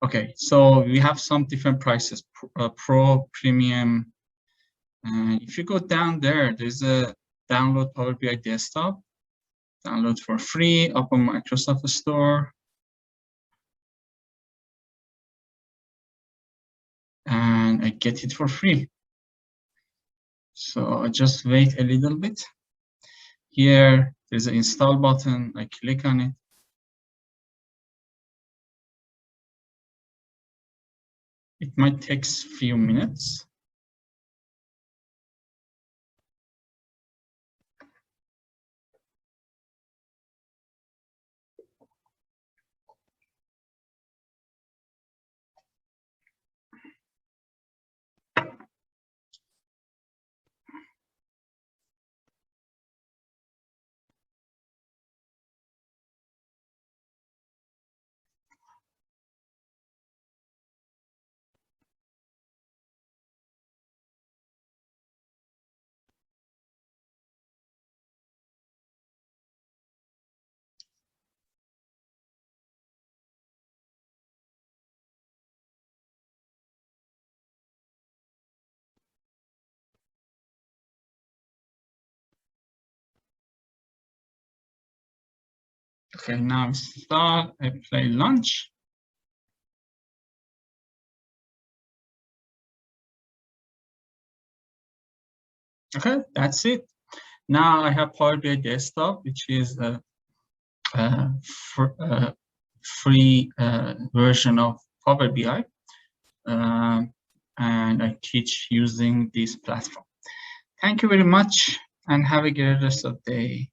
Okay, so we have some different prices, Pro, Premium. And if you go down there, there's a download PowerBI Desktop, download for free, open Microsoft Store. And I get it for free. So I just wait a little bit. Here, there's an install button. I click on it. It might take a few minutes. Okay, now start. I play launch. Okay, that's it. Now I have PowerBI Desktop, which is a free version of Power BI, and I teach using this platform. Thank you very much, and have a great rest of the day.